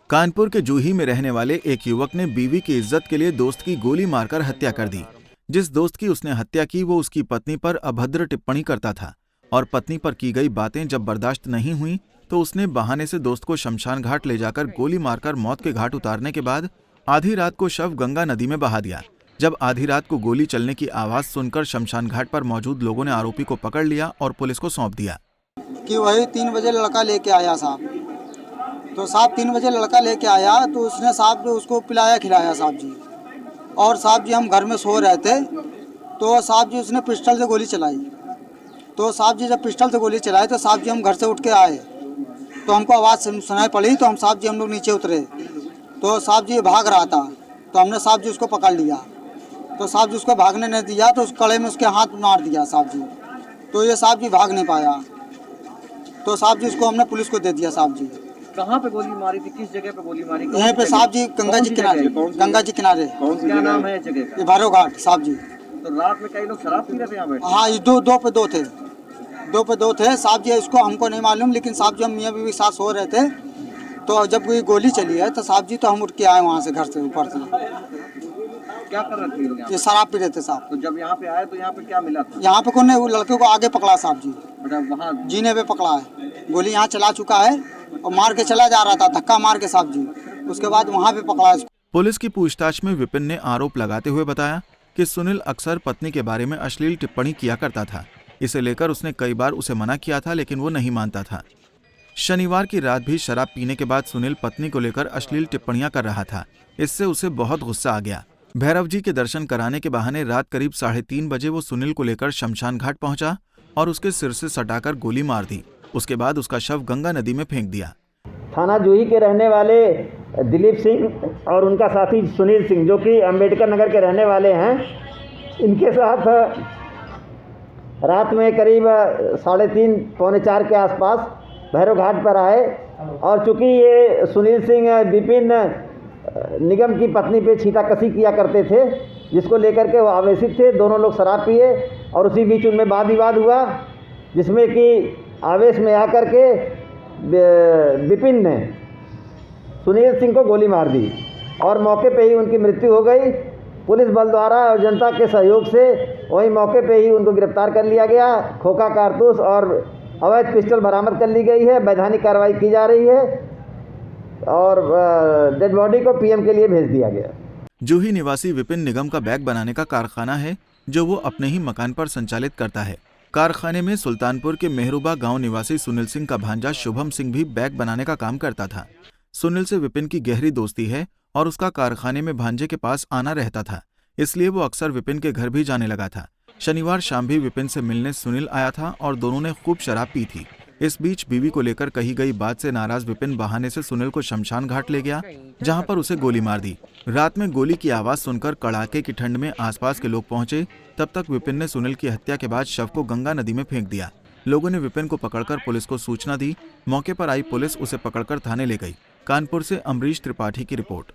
कानपुर के जूही में रहने वाले एक युवक ने बीवी की इज्जत के लिए दोस्त की गोली मारकर हत्या कर दी। जिस दोस्त की उसने हत्या की वो उसकी पत्नी पर अभद्र टिप्पणी करता था और पत्नी पर की गई बातें जब बर्दाश्त नहीं हुई तो उसने बहाने से दोस्त को शमशान घाट ले जाकर गोली मारकर मौत के घाट उतारने के बाद आधी रात को शव गंगा नदी में बहा दिया। जब आधी रात को गोली चलने की आवाज सुनकर शमशान घाट पर मौजूद लोगों ने आरोपी को पकड़ लिया और पुलिस को सौंप दिया। कि वही 3 बजे लड़का लेके आया साहब, तो साहब 3 बजे लड़का लेके आया तो उसने साहब उसको पिलाया खिलाया साहब जी। और साहब जी हम घर में सो रहे थे तो साहब जी उसने पिस्टल से गोली चलाई। तो साहब जी जब पिस्टल से गोली चलाई तो साहब जी हम घर से उठ के आए तो हमको आवाज़ सुनाई पड़ी तो हम लोग नीचे उतरे तो साहब जी भाग रहा था तो हमने साहब जी उसको पकड़ लिया। तो साहब जी उसको भागने नहीं दिया तो उस कड़े में उसके हाथ मार दिया साहब जी। तो ये साहब जी भाग नहीं पाया तो साहब जी उसको हमने पुलिस को दे दिया साहब जी। कहाँ पे गोली मारी थी, किस जगह पे गोली मारी? यहीं पे साहब जी गंगा जी किनारे। गंगा जी किनारे। क्या नाम है जगह का? भैरव घाट साहब जी। तो रात में कई लोग शराब पी रहे थे यहाँ बैठे? हाँ, ये दो पे दो थे साहब जी। इसको हमको नहीं मालूम, लेकिन साहब जी हम मियाँ बीवी साथ सो रहे थे तो जब कोई गोली चली है तो साहब जी तो हम उठ के आए वहाँ से, घर से ऊपर से। क्या कर रहे थे लोग यहाँ? ये शराब पी रहे थे साहब। तो जब यहाँ पे आए तो यहाँ पे क्या मिला था? यहाँ पे कौन वो लड़के को आगे पकड़ा साहब जी, वहाँ जीने पे पकड़ा है। गोली यहाँ चला चुका है और मार के चला जा रहा था, धक्का मार के साहब जी। उसके बाद वहाँ पे पकड़ा है। पुलिस की पूछताछ में विपिन ने आरोप लगाते हुए बताया कि सुनील अक्सर पत्नी के बारे में अश्लील टिप्पणी किया करता था। इसे लेकर उसने कई बार उसे मना किया था लेकिन वो नहीं मानता था। शनिवार की रात भी शराब पीने के बाद सुनील पत्नी को लेकर अश्लील टिप्पणियां कर रहा था। इससे उसे बहुत गुस्सा आ गया। भैरव जी के दर्शन कराने के बहाने रात करीब 3:30 बजे वो सुनील को लेकर शमशान घाट पहुंचा और उसके सिर से सटाकर गोली मार दी। उसके बाद उसका शव गंगा नदी में फेंक दिया। थाना जूही के रहने वाले दिलीप सिंह और उनका साथी सुनील सिंह जो कि अंबेडकर नगर के रहने वाले हैं, इनके साथ रात में करीब 3:30 पौने 4 के आसपास भैरव घाट पर आए और चूँकि ये सुनील सिंह विपिन निगम की पत्नी पे छींटाकशी किया करते थे, जिसको लेकर के वो आवेशित थे। दोनों लोग शराब पिए और उसी बीच उनमें वाद विवाद हुआ, जिसमें कि आवेश में आकर के विपिन ने सुनील सिंह को गोली मार दी और मौके पे ही उनकी मृत्यु हो गई। पुलिस बल द्वारा और जनता के सहयोग से वही मौके पे ही उनको गिरफ्तार कर लिया गया। खोखा कारतूस और अवैध पिस्टल बरामद कर ली गई है। वैधानिक कार्रवाई की जा रही है और डेड बॉडी को पीएम के लिए भेज दिया गया। जूही निवासी विपिन निगम का बैग बनाने का कारखाना है जो वो अपने ही मकान पर संचालित करता है। कारखाने में सुल्तानपुर के मेहरुबा गांव निवासी सुनील सिंह का भांजा शुभम सिंह भी बैग बनाने का काम करता था। सुनील से विपिन की गहरी दोस्ती है और उसका कारखाने में भांजे के पास आना रहता था, इसलिए वो अक्सर विपिन के घर भी जाने लगा था। शनिवार शाम भी विपिन से मिलने सुनील आया था और दोनों ने खूब शराब पी थी। इस बीच बीवी को लेकर कही गई बात से नाराज विपिन बहाने से सुनील को शमशान घाट ले गया, जहां पर उसे गोली मार दी। रात में गोली की आवाज सुनकर कड़ाके की ठंड में आसपास के लोग पहुंचे। तब तक विपिन ने सुनील की हत्या के बाद शव को गंगा नदी में फेंक दिया। लोगों ने विपिन को पकड़कर पुलिस को सूचना दी। मौके पर आई पुलिस उसे पकड़कर थाने ले गई। कानपुर से अमरीश त्रिपाठी की रिपोर्ट।